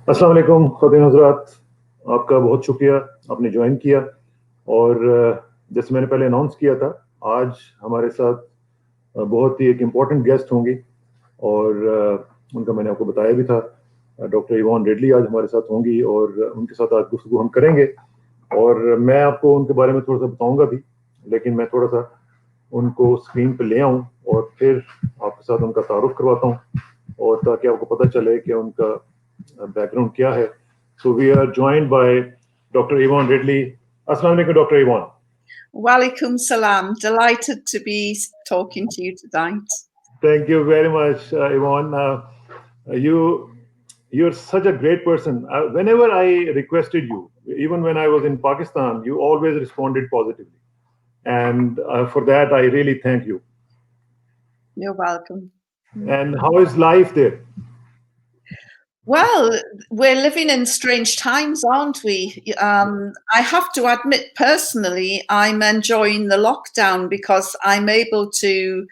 अस्सलाम वालेकुम ख़वातीन हज़रात, आपका बहुत शुक्रिया आपने ज्वाइन किया। और जैसे मैंने पहले अनाउंस किया था, आज हमारे साथ बहुत ही एक इम्पॉर्टेंट गेस्ट होंगी और उनका मैंने आपको बताया भी था। डॉक्टर इवान रिडली आज हमारे साथ होंगी और उनके साथ आज गुफ्तगू हम करेंगे और मैं आपको उनके बारे में थोड़ा सा बताऊंगा भी, लेकिन मैं थोड़ा सा उनको स्क्रीन पे ले आऊं और फिर आपके साथ उनका तारुफ करवाता हूं और ताकि आपको पता चले कि उनका बैकग्राउंड क्या है। So we are joined by Dr. Yvonne Ridley. Assalamu alaikum, Dr. Yvonne. Walaikum salam. Delighted to be talking to you tonight. Thank you very much, Yvonne. You're such a great person. Whenever I requested you, even when I was in Pakistan, you always responded positively, and for that I really thank you. You're welcome. And how is life there? Well, we're living in strange times, aren't we? I have to admit, personally, I'm enjoying the lockdown because I'm able to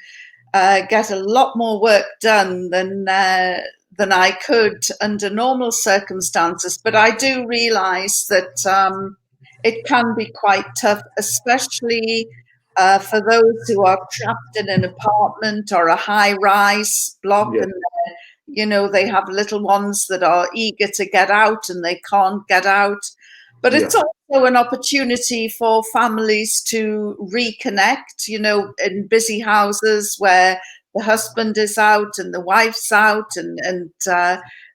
get a lot more work done than I could under normal circumstances. But I do realize that it can be quite tough, especially for those who are trapped in an apartment or a high-rise block, Yes. and they have little ones that are eager to get out and they can't get out. But it's also an opportunity for families to reconnect, in busy houses where the husband is out and the wife's out, and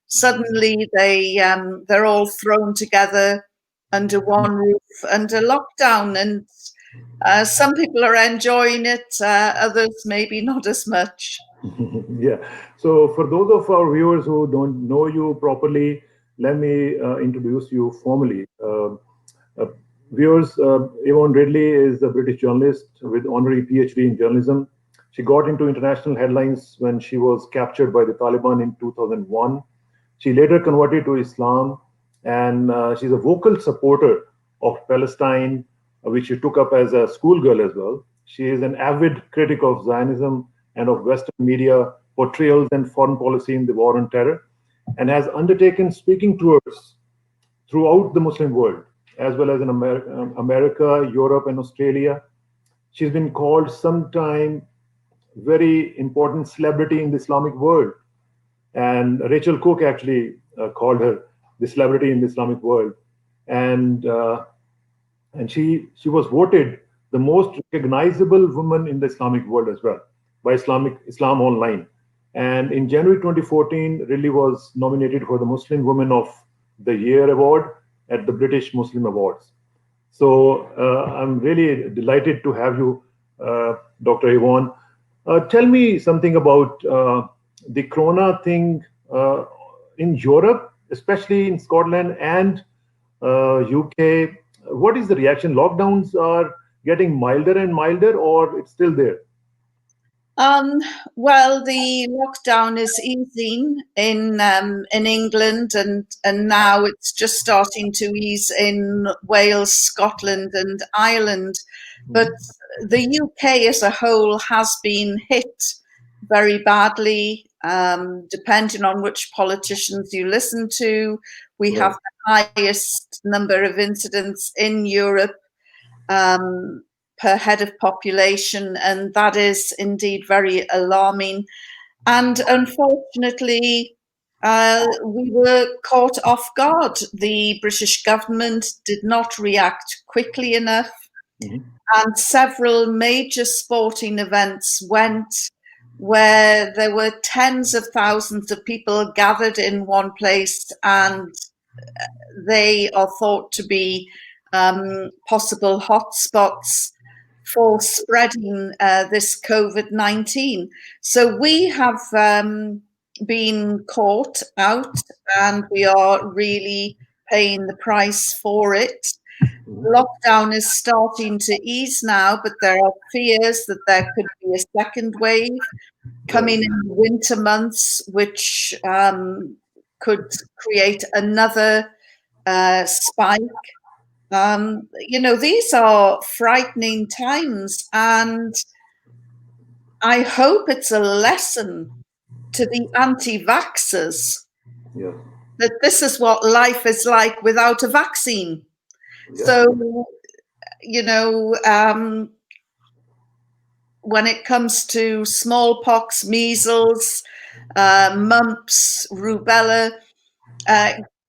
suddenly they're all thrown together under one roof under lockdown. And some people are enjoying it, others maybe not as much. Yeah. So for those of our viewers who don't know you properly, let me introduce you formally. Uh, Viewers, Yvonne Ridley is a British journalist with honorary PhD in journalism. She got into international headlines when she was captured by the Taliban in 2001. She later converted to Islam, and she's a vocal supporter of Palestine, which she took up as a schoolgirl as well. She is an avid critic of Zionism and of Western media portrayals and foreign policy in the war on terror, and has undertaken speaking tours throughout the Muslim world, as well as in America, Europe, and Australia. She's been called sometime very important celebrity in the Islamic world. And Rachel Cook actually called her the celebrity in the Islamic world. And she was voted the most recognizable woman in the Islamic world as well by Islam Online. And in January 2014, Ridley was nominated for the Muslim Woman of the Year award at the British Muslim Awards. So I'm really delighted to have you, Dr. Yvonne. Tell me something about the corona thing in Europe, especially in Scotland and UK. What is the reaction? Lockdowns are getting milder and milder, or it's still there? Well, the lockdown is easing in England, and now it's just starting to ease in Wales, Scotland, and Ireland. But the UK as a whole has been hit very badly, depending on which politicians you listen to. We have the highest number of incidents in Europe per head of population, and that is indeed very alarming. And unfortunately, we were caught off guard. The British government did not react quickly enough, and several major sporting events went where there were tens of thousands of people gathered in one place, and they are thought to be possible hotspots for spreading this COVID-19. So we have been caught out, and we are really paying the price for it. Lockdown is starting to ease now, but there are fears that there could be a second wave coming in the winter months, which could create another spike. These are frightening times, and I hope it's a lesson to the anti-vaxxers that this is what life is like without a vaccine. Yeah. So, you know, when it comes to smallpox, measles, mumps, rubella,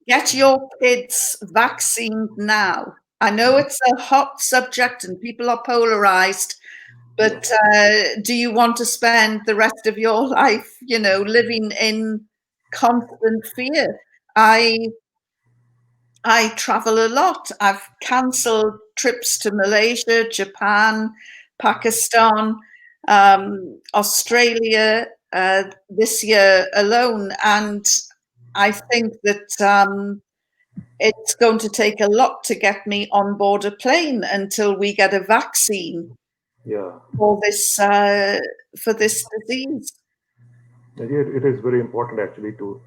get your kids vaccinated now. I know it's a hot subject and people are polarized, but do you want to spend the rest of your life, you know, living in constant fear? I travel a lot. I've cancelled trips to Malaysia, Japan, Pakistan, Australia this year alone. And I think that it's going to take a lot to get me on board a plane until we get a vaccine Yeah. for this disease. It is very important actually to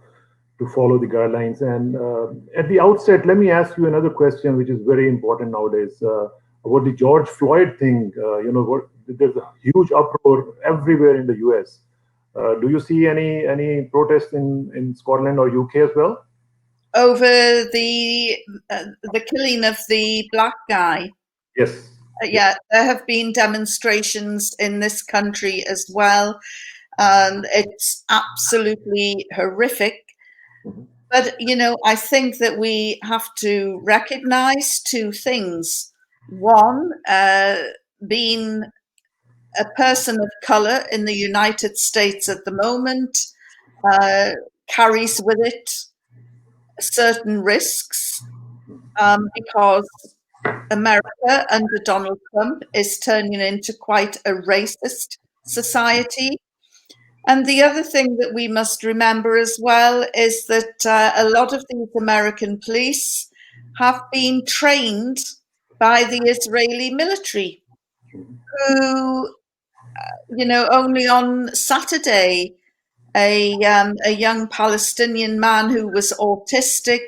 follow the guidelines. And at the outset, let me ask you another question, which is very important nowadays, about the George Floyd thing. There's a huge uproar everywhere in the U.S. Do you see any protests in Scotland or UK as well? Over the killing of the black guy. Yes. Yeah, there have been demonstrations in this country as well, and it's absolutely horrific. Mhm. But, you know, I think that we have to recognize two things. One, being a person of color in the United States at the moment uh, carries with it certain risks because America under Donald Trump is turning into quite a racist society. And the other thing that we must remember as well is that a lot of these American police have been trained by the Israeli military, who, you know, only on Saturday, a young Palestinian man who was autistic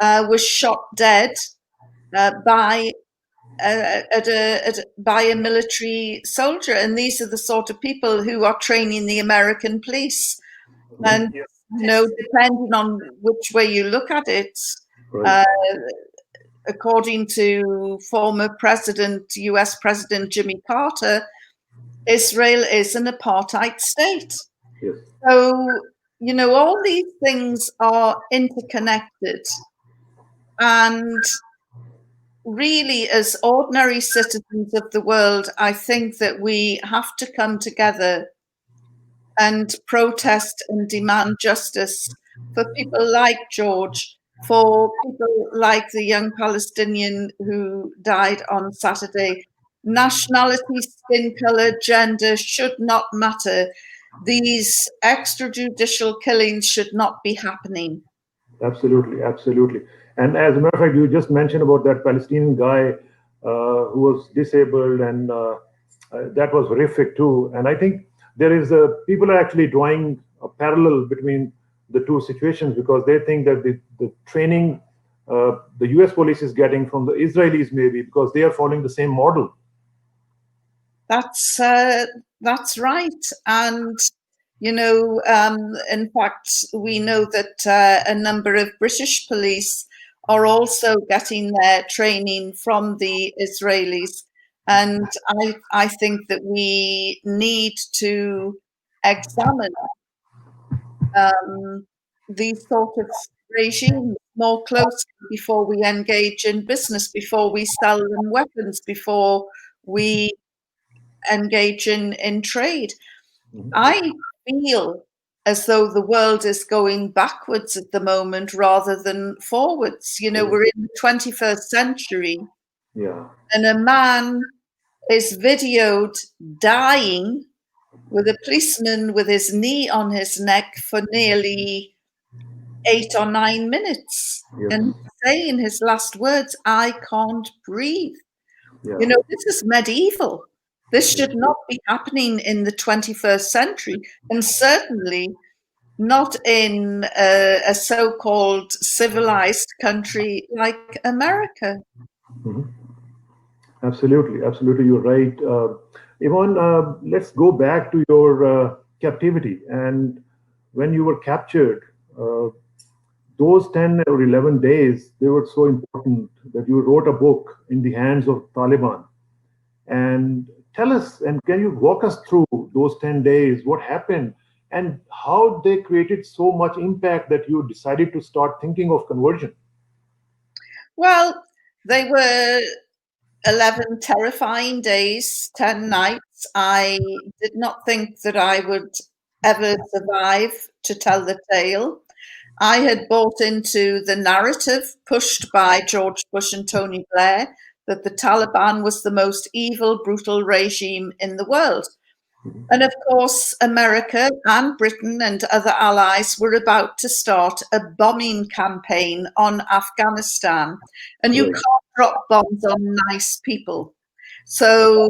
was shot dead by by a military soldier, and these are the sort of people who are training the American police. And Yeah. you know, depending on which way you look at it, Right. uh, according to former U.S. President Jimmy Carter, Israel is an apartheid state. Yes. So you know, all these things are interconnected, and really, as ordinary citizens of the world, I think that we have to come together and protest and demand justice for people like George, for people like the young Palestinian who died on Saturday. Nationality, skin color, gender should not matter. These extrajudicial killings should not be happening. Absolutely, absolutely. And as a matter of fact, you just mentioned about that Palestinian guy who was disabled, and that was horrific too. And I think there is people are actually drawing a parallel between the two situations, because they think that the training the U.S. police is getting from the Israelis, maybe because they are following the same model. That's right, and you know, in fact, we know that a number of British police are also getting their training from the Israelis, and I think that we need to examine these sort of regimes more closely before we engage in business, before we sell them weapons, before we engage in trade. Mhm. I feel as though the world is going backwards at the moment rather than forwards. You know, Yes. we're in the 21st century, Yeah. and a man is videoed dying with a policeman with his knee on his neck for nearly 8 or 9 minutes. Yes. And saying his last words, I can't breathe. You Yeah. know, this is medieval. This Yes. should not be happening in the 21st century, and certainly not in a so-called civilized country like America. Mhm. Absolutely, absolutely, you're right. Yvonne, let's go back to your captivity and when you were captured. Uh, those 10 or 11 days, they were so important that you wrote a book in the hands of Taliban. And tell us, and can you walk us through those 10 days, what happened, and how they created so much impact that you decided to start thinking of conversion? Well, they were 11 terrifying days, 10 nights. I did not think that I would ever survive to tell the tale. I had bought into the narrative pushed by George Bush and Tony Blair that the Taliban was the most evil, brutal regime in the world. And of course, America and Britain and other allies were about to start a bombing campaign on Afghanistan. And you Right. can't drop bombs on nice people. So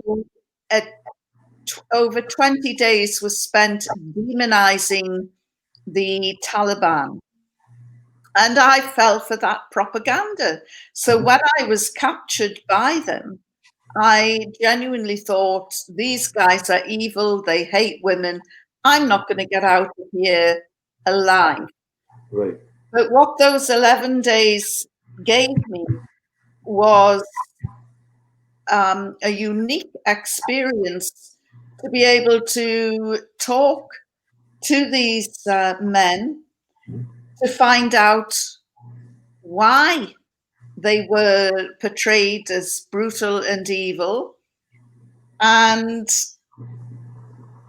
over 20 days was spent demonizing the Taliban. And I fell for that propaganda. So when I was captured by them, I genuinely thought, these guys are evil, they hate women. I'm not going to get out of here alive. Right. But what those 11 days gave me was a unique experience to be able to talk to these men to find out why they were portrayed as brutal and evil. And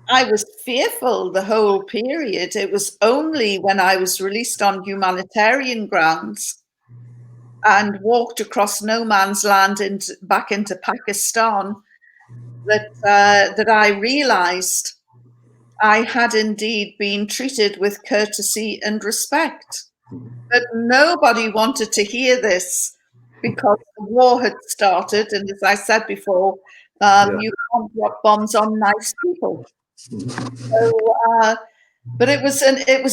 I was fearful the whole period. It was only when I was released on humanitarian grounds and walked across no man's land back into Pakistan that I realized I had indeed been treated with courtesy and respect. But nobody wanted to hear this because the war had started. And as I said before, Yeah. you can't drop bombs on nice people. So, but it was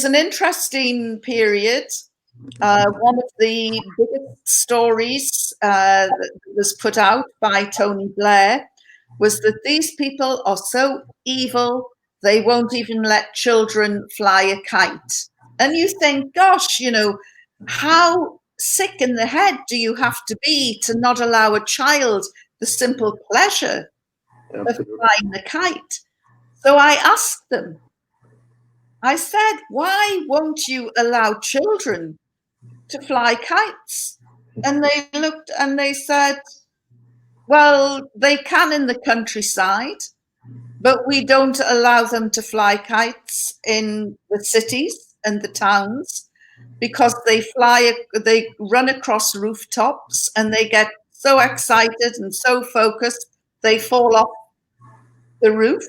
an interesting period. One of the biggest stories that was put out by Tony Blair was that these people are so evil they won't even let children fly a kite. And you think, gosh, how sick in the head do you have to be to not allow a child the simple pleasure of Absolutely. flying a kite? So I asked them, I said, why won't you allow children to fly kites? And they looked and they said, well, they can in the countryside, but we don't allow them to fly kites in the cities and the towns because they run across rooftops and they get so excited and so focused, they fall off the roof.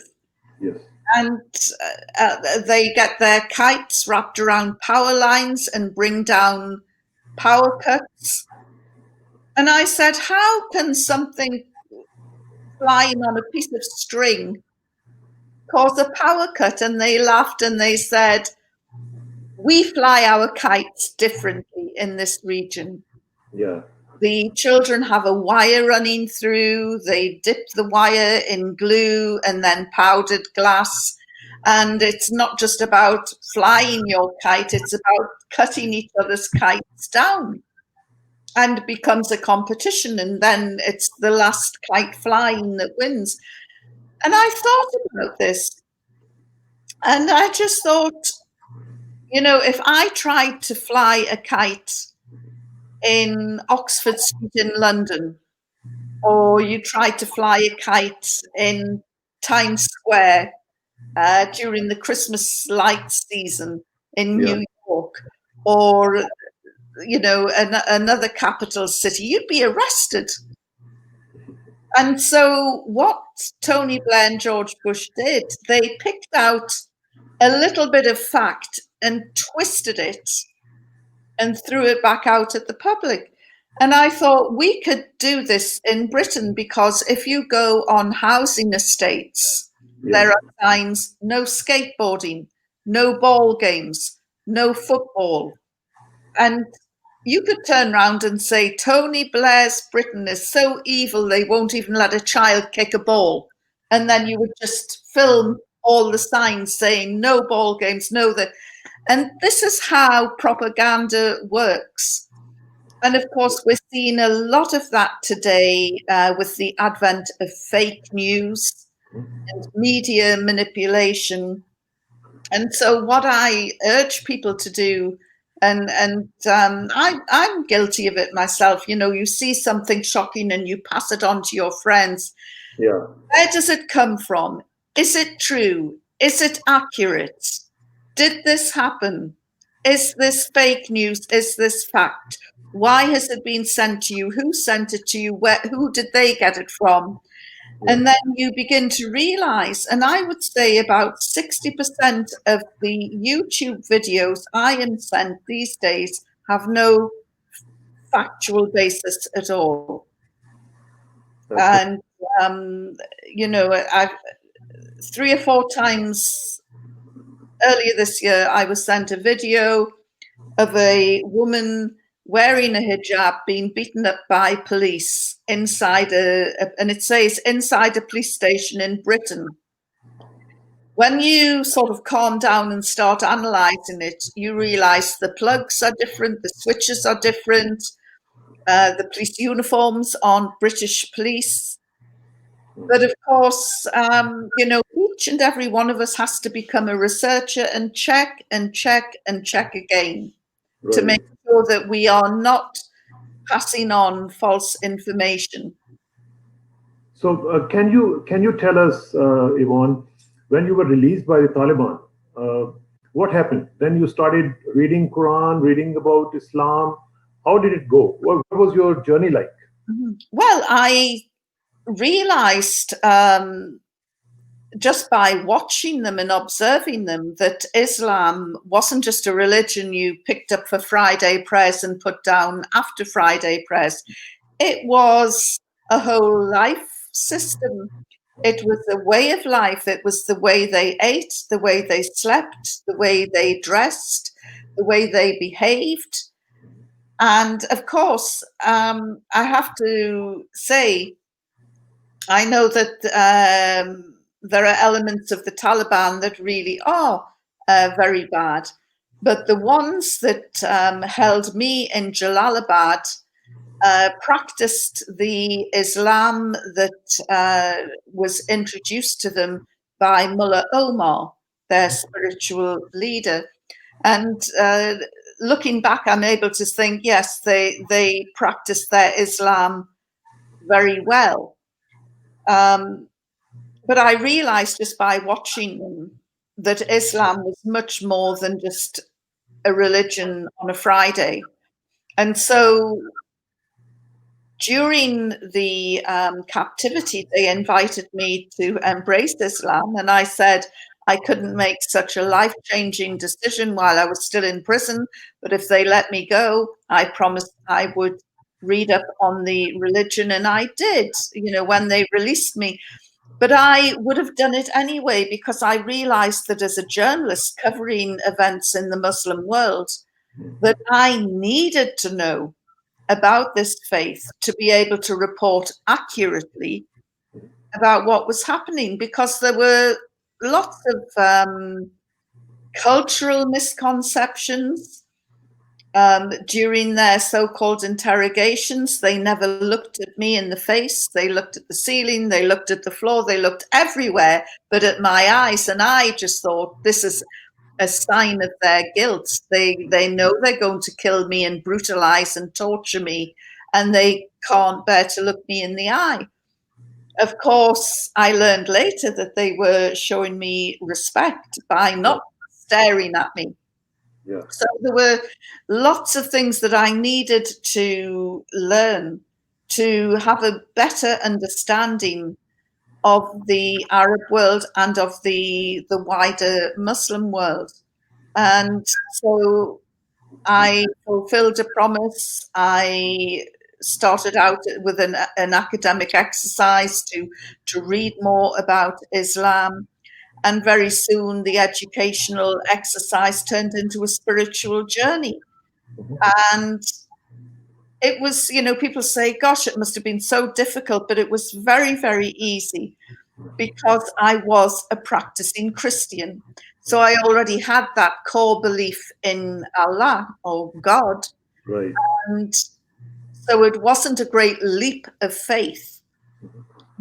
Yes. And they get their kites wrapped around power lines and bring down power cuts. And I said, how can something flying on a piece of string cause a power cut? And they laughed and they said, we fly our kites differently in this region. Yeah. The children have a wire running through, they dip the wire in glue and then powdered glass. And it's not just about flying your kite, it's about cutting each other's kites down. And it becomes a competition, and then it's the last kite flying that wins. And I thought about this, and I just thought, if I tried to fly a kite in Oxford Street in London, or you tried to fly a kite in Times Square during the Christmas lights season in Yeah. New York, or another capital city, you'd be arrested. And so what Tony Blair and George Bush did, they picked out a little bit of fact and twisted it and threw it back out at the public. And I thought we could do this in Britain, because if you go on housing estates, there are signs, no skateboarding, no ball games, no football. And you could turn around and say, Tony Blair's Britain is so evil, they won't even let a child kick a ball. And then you would just film all the signs saying no ball games, no that. And this is how propaganda works. And of course, we're seeing a lot of that today with the advent of fake news and media manipulation. And so, what I urge people to do, I'm guilty of it myself. You know, you see something shocking and you pass it on to your friends. Yeah. Where does it come from? Is it true? Is it accurate? Did this happen? Is this fake news? Is this fact? Why has it been sent to you? Who sent it to you? Who did they get it from? Yeah. And then you begin to realize, and I would say about 60% of the YouTube videos I am sent these days have no factual basis at all. That's And, you know, I've 3 or 4 times earlier this year, I was sent a video of a woman wearing a hijab being beaten up by police inside and it says inside a police station in Britain. When you sort of calm down and start analysing it, you realise the plugs are different, the switches are different, the police uniforms aren't British police. But of course, you know, each and every one of us has to become a researcher and check and check and check again to right. make sure that we are not passing on false information. So, can you tell us, Yvonne, when you were released by the Taliban, what happened? Then you started reading Quran, reading about Islam. How did it go? What was your journey like? Well, I realized just by watching them and observing them that Islam wasn't just a religion you picked up for Friday prayers and put down after Friday prayers. It was a whole life system. It was a way of life. It was the way they ate, the way they slept, the way they dressed, the way they behaved. And of course, I have to say, I know that there are elements of the Taliban that really are very bad. But the ones that held me in Jalalabad practiced the Islam that was introduced to them by Mullah Omar, their spiritual leader. And looking back, I'm able to think, yes, they practiced their Islam very well. But I realized just by watching them that Islam was much more than just a religion on a Friday. And so during the captivity, they invited me to embrace Islam. And I said I couldn't make such a life-changing decision while I was still in prison. But if they let me go, I promised I would read up on the religion. And I did, you know, when they released me. But I would have done it anyway because I realized that as a journalist covering events in the Muslim world, that I needed to know about this faith to be able to report accurately about what was happening, because there were lots of cultural misconceptions. During their so-called interrogations, they never looked at me in the face. They looked at the ceiling, they looked at the floor, they looked everywhere but at my eyes. And I just thought, this is a sign of their guilt. They know they're going to kill me and brutalize and torture me, and they can't bear to look me in the eye. Of course, I learned later that they were showing me respect by not staring at me. Yeah. So there were lots of things that I needed to learn to have a better understanding of the Arab world and of the wider Muslim world. And so I fulfilled a promise. I started out with an academic exercise to read more about Islam. And very soon the educational exercise turned into a spiritual journey. And it was, you know, people say, gosh, it must have been so difficult, but it was very, very easy because I was a practicing Christian. So I already had that core belief in Allah or God. Right. And so it wasn't a great leap of faith,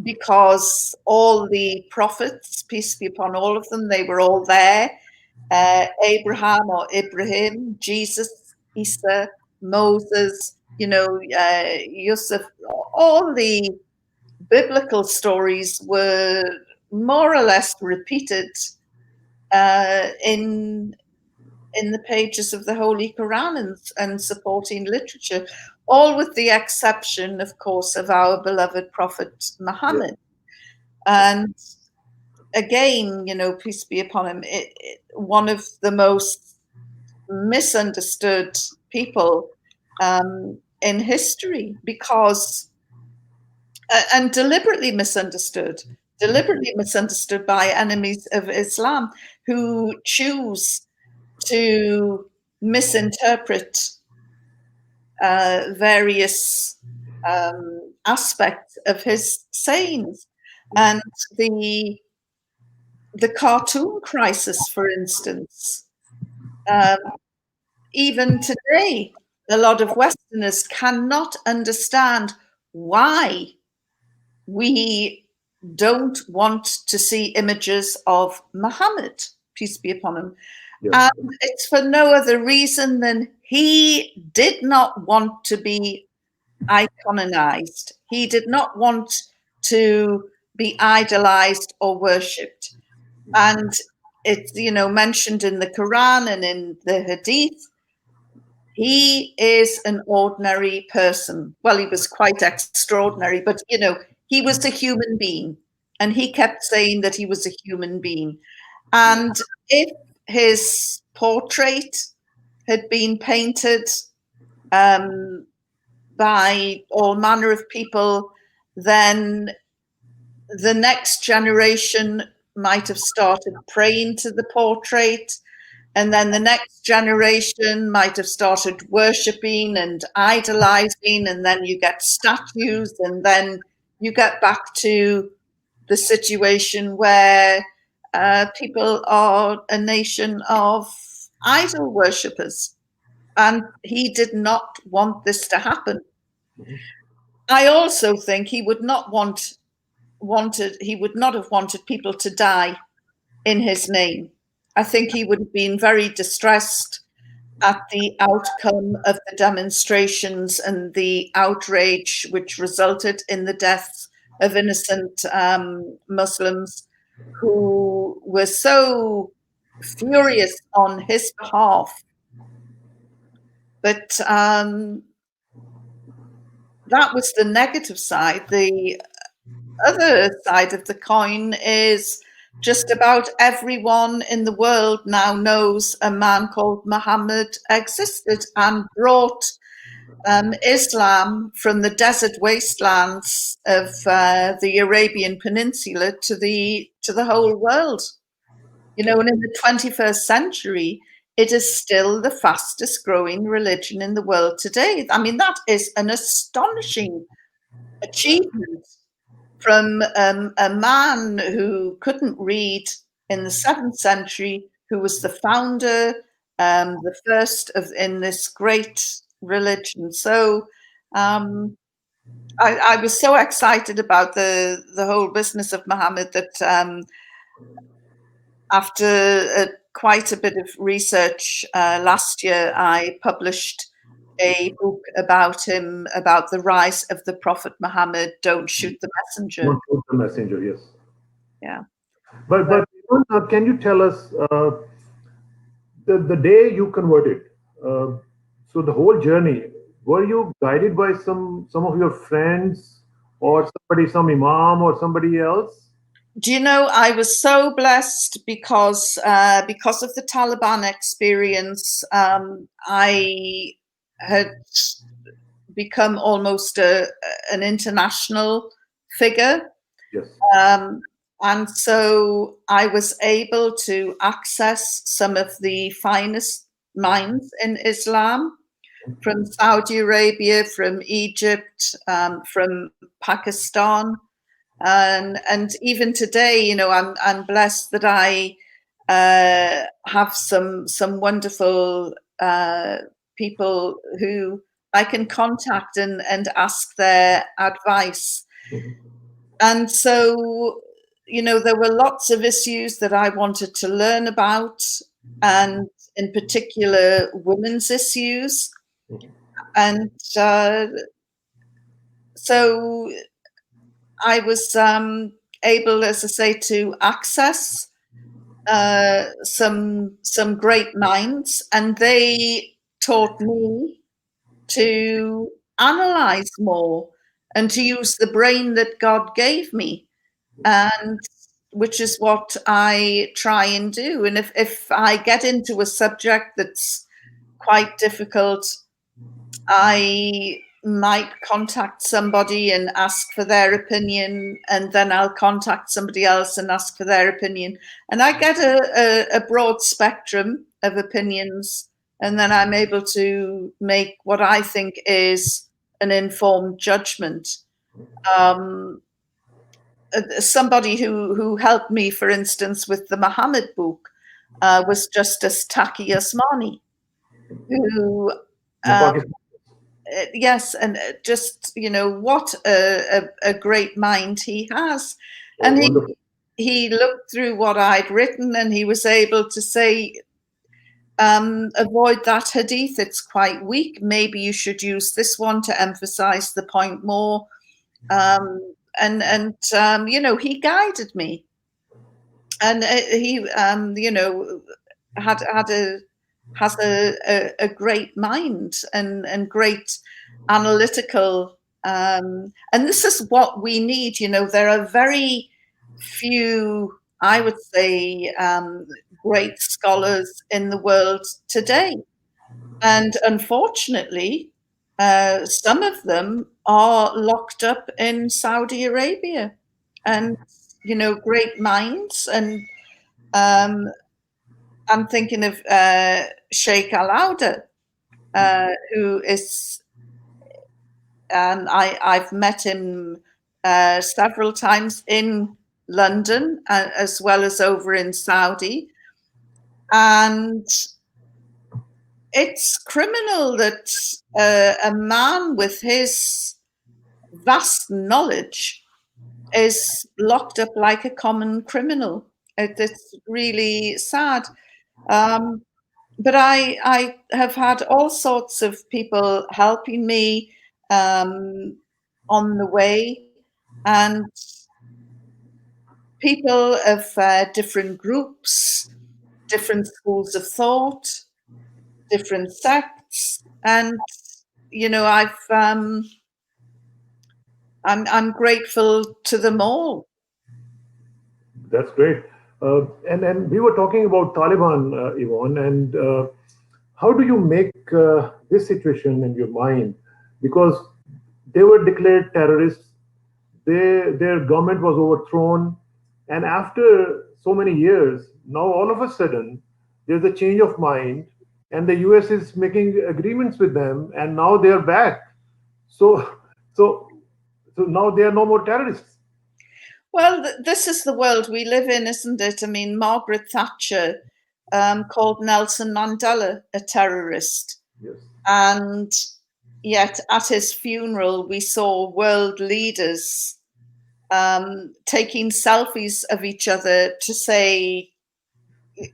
because all the prophets, peace be upon all of them, they were all there. Abraham or Ibrahim, Jesus, Isa, Moses, Yusuf, all the biblical stories were more or less repeated in the pages of the Holy Quran and supporting literature, all with the exception, of course, of our beloved Prophet Muhammad. And again, peace be upon him, one of the most misunderstood people in history, because, and deliberately misunderstood by enemies of Islam who choose to misinterpret various aspects of his sayings. And the cartoon crisis, for instance, even today, a lot of Westerners cannot understand why we don't want to see images of Muhammad, peace be upon him. Yeah. And it's for no other reason than he did not want to be iconized. He did not want to be idolized or worshipped. And it's, mentioned in the Quran and in the Hadith. He is an ordinary person. Well, he was quite extraordinary, but, he was a human being. And he kept saying that he was a human being. And if his portrait had been painted by all manner of people, then the next generation might have started praying to the portrait, and then the next generation might have started worshipping and idolizing, and then you get statues, and then you get back to the situation where people are a nation of idol worshippers. And he did not want this to happen. I also think he would not have wanted people to die in his name. I think he would have been very distressed at the outcome of the demonstrations and the outrage which resulted in the deaths of innocent Muslims who were so furious on his behalf. But that was the negative side. The other side of the coin is just about everyone in the world now knows a man called Muhammad existed and brought Islam from the desert wastelands of the Arabian Peninsula to the whole world. And in the 21st century, it is still the fastest growing religion in the world today. I mean, that is an astonishing achievement from a man who couldn't read in the 7th century, who was the founder, the first in this great religion. So I was so excited about the whole business of Muhammad that after quite a bit of research last year, I published a book about him, about the rise of the Prophet Muhammad. Don't shoot the messenger. Don't shoot the messenger. Yes. Yeah. But can you tell us the day you converted? So the whole journey, were you guided by some of your friends or somebody, some imam or somebody else? Do you know, I was so blessed because of the Taliban experience. I had become almost an international figure. Yes. And so I was able to access some of the finest minds in Islam, from Saudi Arabia, from Egypt, from Pakistan. And even today, I'm blessed that I have some wonderful people who I can contact and ask their advice. And so, there were lots of issues that I wanted to learn about, and in particular, women's issues. And so I was able, as I say, to access some great minds, and they taught me to analyze more and to use the brain that God gave me, and which is what I try and do. And if I get into a subject that's quite difficult, I might contact somebody and ask for their opinion, and then I'll contact somebody else and ask for their opinion. And I get a broad spectrum of opinions, and then I'm able to make what I think is an informed judgment. Somebody who helped me, for instance, with the Muhammad book was Justice Taqi Usmani, who yes, and just what a great mind he has, and he looked through what I'd written, and he was able to say, avoid that hadith, it's quite weak, maybe you should use this one to emphasize the point more. And he guided me, and he has a great mind and great analytical, and this is what we need. There are very few, I would say, great scholars in the world today, and unfortunately some of them are locked up in Saudi Arabia, and great minds. And I'm thinking of Sheikh Al-Auda, who is, I've met him several times in London, as well as over in Saudi. And it's criminal that a man with his vast knowledge is locked up like a common criminal. It's really sad. But I have had all sorts of people helping me on the way, and people of different groups, different schools of thought, different sects, and I'm grateful to them all. That's great. And we were talking about Taliban, Yvonne, and how do you make this situation in your mind? Because they were declared terrorists, their government was overthrown, and after so many years, now all of a sudden, there's a change of mind, and the US is making agreements with them, and now they are back. So, so, so now they are no more terrorists. Well, this is the world we live in, isn't it? I mean, Margaret Thatcher called Nelson Mandela a terrorist. Yes. And yet at his funeral, we saw world leaders taking selfies of each other to say,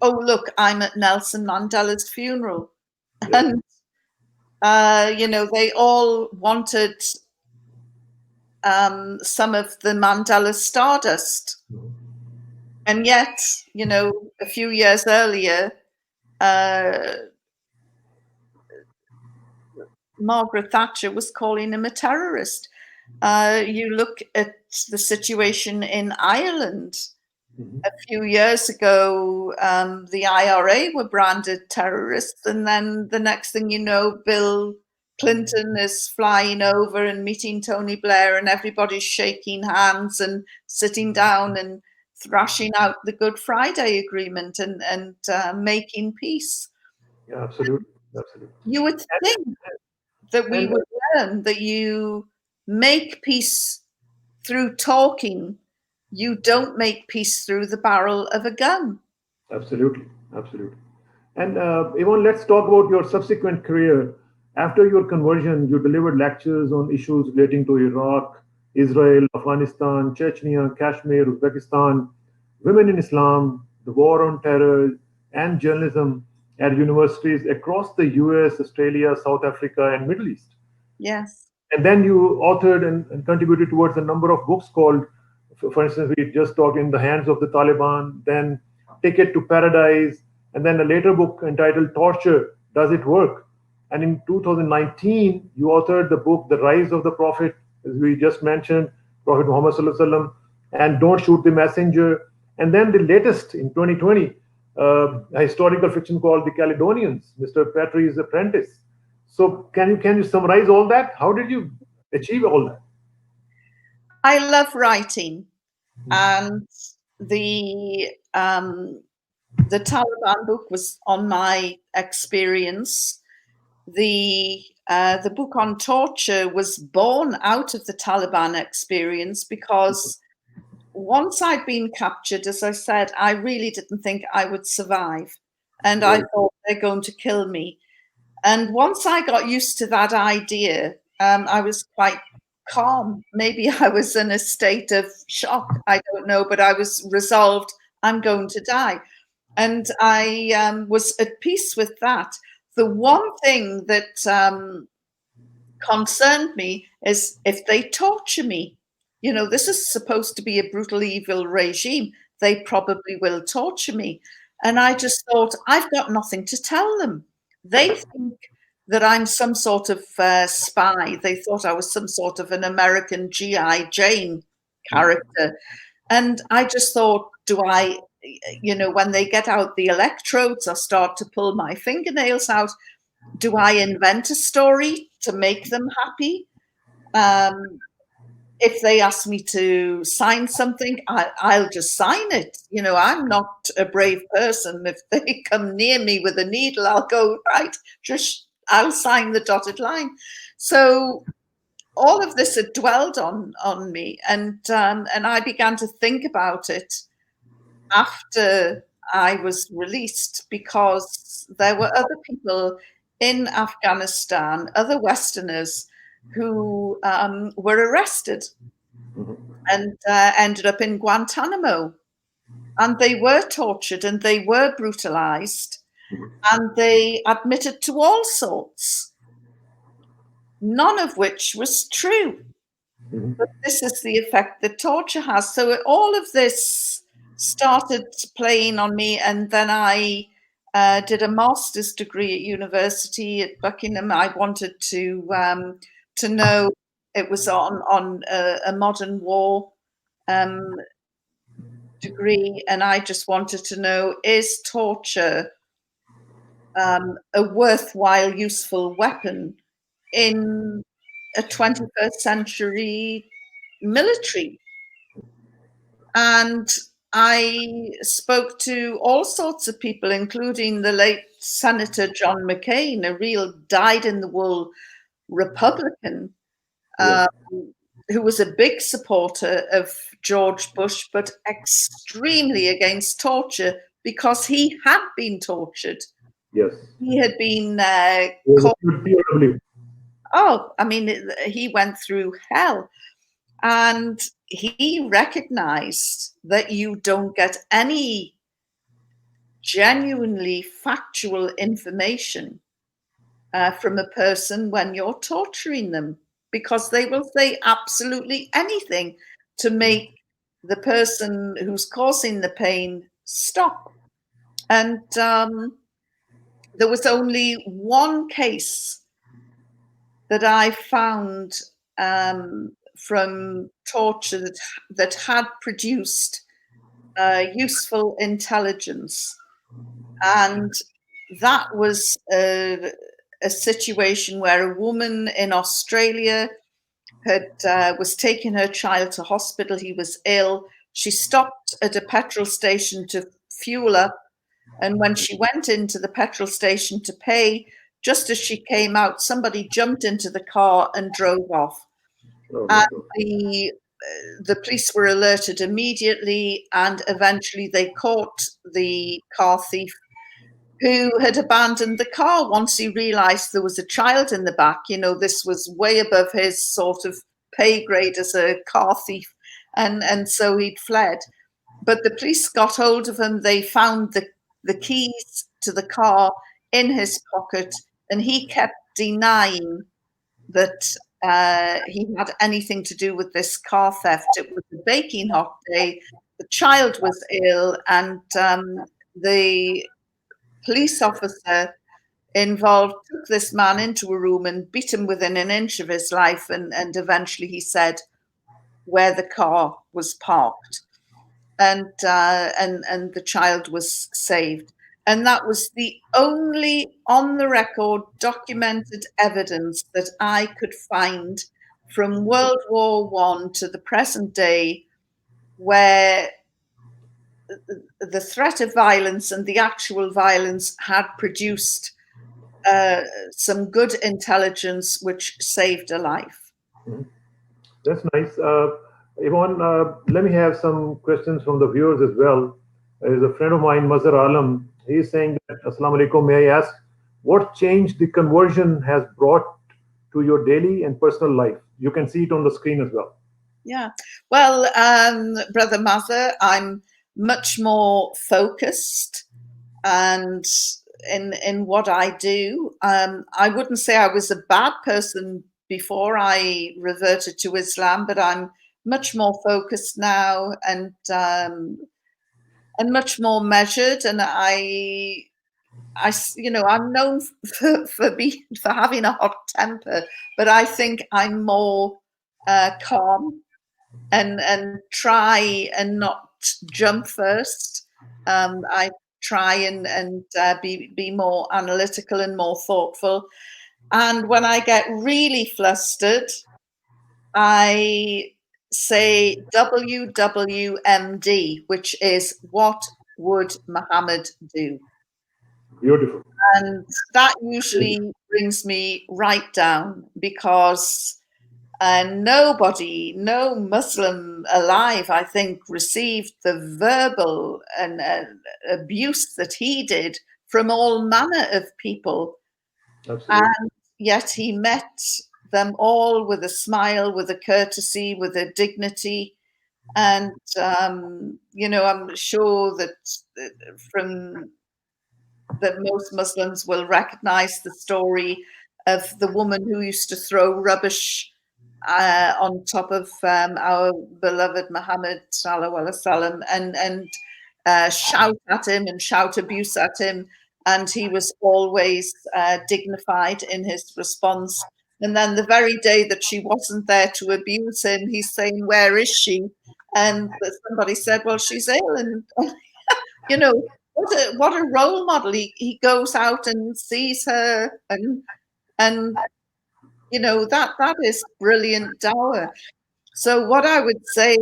oh, look, I'm at Nelson Mandela's funeral. Yes. And, they all wanted some of the Mandela stardust. And yet, a few years earlier, Margaret Thatcher was calling him a terrorist. You look at the situation in Ireland. A few years ago, the IRA were branded terrorists, and then the next thing you know, Bill Clinton is flying over and meeting Tony Blair, and everybody's shaking hands and sitting down and thrashing out the Good Friday Agreement and making peace. Yeah, absolutely. You would think that we would learn that you make peace through talking. You don't make peace through the barrel of a gun. Absolutely, absolutely. And Yvonne, let's talk about your subsequent career. After your conversion, you delivered lectures on issues relating to Iraq, Israel, Afghanistan, Chechnya, Kashmir, Uzbekistan, women in Islam, the war on terror, and journalism at universities across the US, Australia, South Africa, and Middle East. Yes. And then you authored and contributed towards a number of books called, for instance, we just talked In the Hands of the Taliban, then Ticket to Paradise, and then a later book entitled Torture, Does It Work? And in 2019, you authored the book The Rise of the Prophet, as we just mentioned, Prophet Muhammad Sallallahu Alaihi Wasallam, and Don't Shoot the Messenger. And then the latest in 2020, a historical fiction called The Caledonians, Mr. Petry's Apprentice. So can you summarize all that? How did you achieve all that? I love writing, and the um, the Taliban book was on my experience. The book on torture was born out of the Taliban experience because once I'd been captured, as I said, I really didn't think I would survive, and I Right. thought they're going to kill me. And once I got used to that idea, I was quite calm. Maybe I was in a state of shock. I don't know, but I was resolved, I'm going to die. And I was at peace with that. The one thing that concerned me is if they torture me, you know, this is supposed to be a brutal, evil regime. They probably will torture me. And I just thought, I've got nothing to tell them. They think that I'm some sort of spy. They thought I was some sort of an American G.I. Jane character. And I just thought, do I, you know, when they get out the electrodes, I start to pull my fingernails out. Do I invent a story to make them happy? Um, if they ask me to sign something, I'll just sign it. You know, I'm not a brave person. If they come near me with a needle, I'll go, right, just I'll sign the dotted line. So all of this had dwelled on me, and I began to think about it after I was released because there were other people in Afghanistan, other Westerners, who were arrested Mhm. and ended up in Guantanamo. And they were tortured and they were brutalized and they admitted to all sorts, none of which was true. But Mhm. this is the effect that torture has. So all of this started playing on me, and then I did a master's degree at university at Buckingham. I wanted to know. It was on a modern war um, degree, and I just wanted to know: is torture a worthwhile, useful weapon in a 21st century military? And I spoke to all sorts of people, including the late Senator John McCain, a real dyed in the wool Republican, Yes. uh, who was a big supporter of George Bush, but extremely against torture because he had been tortured. Yes. He had been It was caught. a good POW. Oh, I mean, he went through hell. And he recognized that you don't get any genuinely factual information from a person when you're torturing them because they will say absolutely anything to make the person who's causing the pain stop. And there was only one case that I found from torture that had produced useful intelligence. And that was a situation where a woman in Australia had was taking her child to hospital. He was ill. She stopped at a petrol station to fuel up. And when she went into the petrol station to pay, just as she came out, somebody jumped into the car and drove off. Oh my And God. the the police were alerted immediately, and eventually they caught the car thief, who had abandoned the car once he realized there was a child in the back. You know, this was way above his sort of pay grade as a car thief. And so he'd fled. But the police got hold of him. They found the keys to the car in his pocket, and he kept denying that he had anything to do with this car theft. It was a baking hot day. The child was ill, and the police officer involved took this man into a room and beat him within an inch of his life, and eventually he said where the car was parked, and the child was saved. And that was the only on the record documented evidence that I could find from World War One to the present day where the threat of violence and the actual violence had produced some good intelligence which saved a life. That's nice. Yvonne, let me have some questions from the viewers as well. There's a friend of mine, Mazhar Alam. He's saying that, Assalamu alaikum, may I ask, what change the conversion has brought to your daily and personal life? You can see it on the screen as well. Yeah. Well, Brother Mazhar, I'm much more focused and in what I do. I wouldn't say I was a bad person before I reverted to Islam, but I'm much more focused now and much more measured. And I'm known for having a hot temper, but I think I'm more calm and try and not jump first. I try and be more analytical and more thoughtful. And when I get really flustered, I say WWMD, which is what would Muhammad do? Beautiful. And that usually brings me right down, because nobody, no Muslim alive, I think, received the verbal and abuse that he did from all manner of people. Absolutely. And yet he met them all with a smile, with a courtesy, with a dignity. And, I'm sure that most Muslims will recognize the story of the woman who used to throw rubbish on top of our beloved Muhammad sallallahu alaihi wasallam and shout at him and shout abuse at him. And he was always dignified in his response. And then the very day that she wasn't there to abuse him, he's saying, "Where is she?" And somebody said, "Well, she's ill." And, what a role model. He goes out and sees her and that is brilliant dawah. So what I would say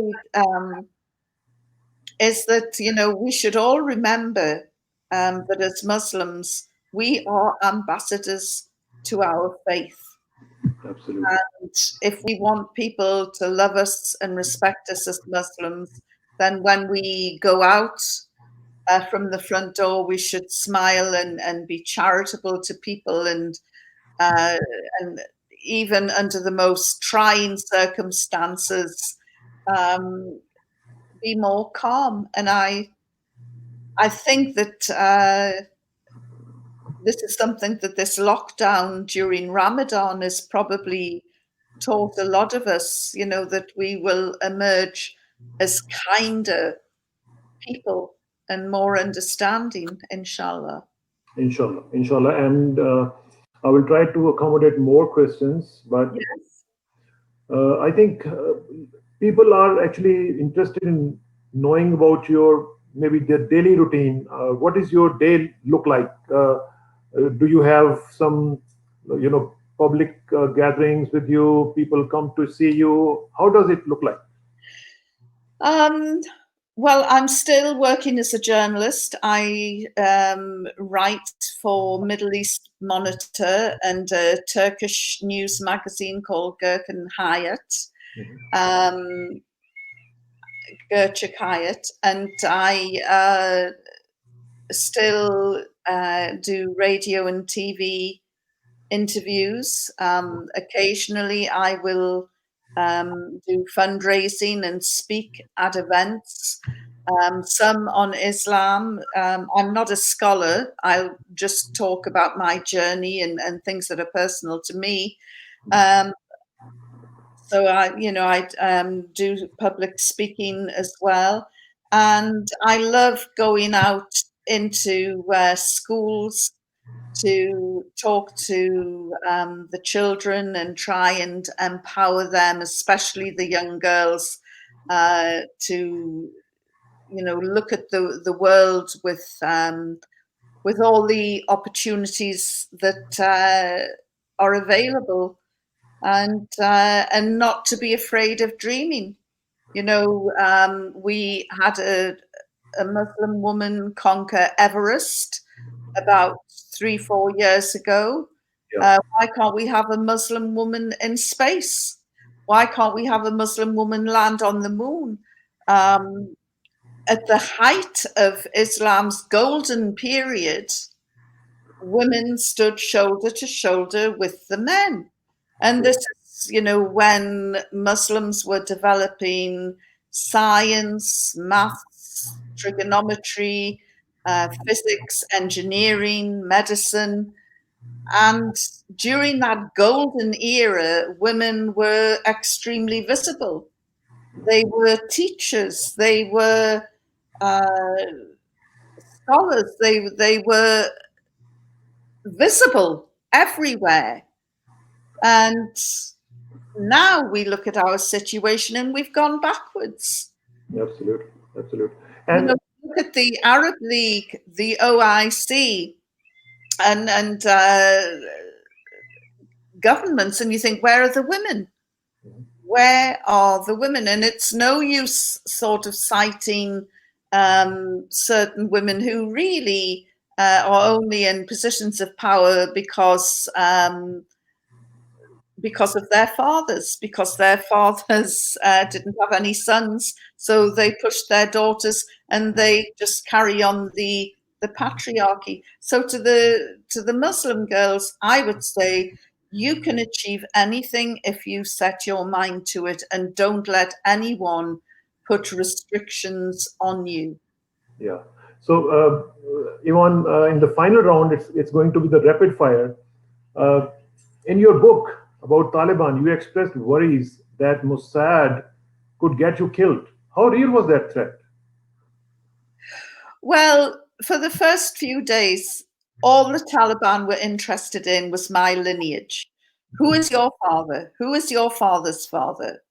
is that, we should all remember that as Muslims, we are ambassadors to our faith. Absolutely. And if we want people to love us and respect us as Muslims, then when we go out from the front door, we should smile and be charitable to people, and even under the most trying circumstances, be more calm. And I think that this is something that this lockdown during Ramadan has probably taught a lot of us, that we will emerge as kinder people and more understanding, inshallah. Inshallah. And I will try to accommodate more questions, but Yes. I think people are actually interested in knowing about maybe their daily routine. What is your day look like? Do you have some, public gatherings with you? People come to see you. How does it look like? Well, I'm still working as a journalist. I write for Middle East Monitor and a Turkish news magazine called Gurkan Hayat. Gurchakayat, and I still do radio and TV interviews. Occasionally, I will do fundraising and speak at events. Some on Islam. I'm not a scholar. I'll just talk about my journey and things that are personal to me. Um, so I do public speaking as well, and I love going out into schools to talk to the children and try and empower them, especially the young girls, to look at the world with all the opportunities that are available, and not to be afraid of dreaming. We had a Muslim woman conquer Everest about 3-4 years ago. Yeah. Why can't we have a Muslim woman in space? Why can't we have a Muslim woman land on the moon? Um, at the height of Islam's golden period, women stood shoulder to shoulder with the men. And this is, when Muslims were developing science, maths, trigonometry, physics, engineering, medicine. And during that golden era, women were extremely visible. They were teachers, they were uh, scholars, they were visible everywhere. And now we look at our situation and we've gone backwards. Absolutely, absolutely. You And know, look at the Arab League, the OIC, and governments, and you think, where are the women? Where are the women? And it's no use sort of citing certain women who really are only in positions of power because of their fathers, because their fathers didn't have any sons, so they pushed their daughters, and they just carry on the patriarchy. So to the Muslim girls, I would say you can achieve anything if you set your mind to it, and don't let anyone put restrictions on you. yeah. So, Yvonne, in the final round, it's going to be the rapid fire. Uh, in your book about Taliban, you expressed worries that Mossad could get you killed. How real was that threat? Well, for the first few days, all the Taliban were interested in was my lineage. Who is your father? Who is your father's father?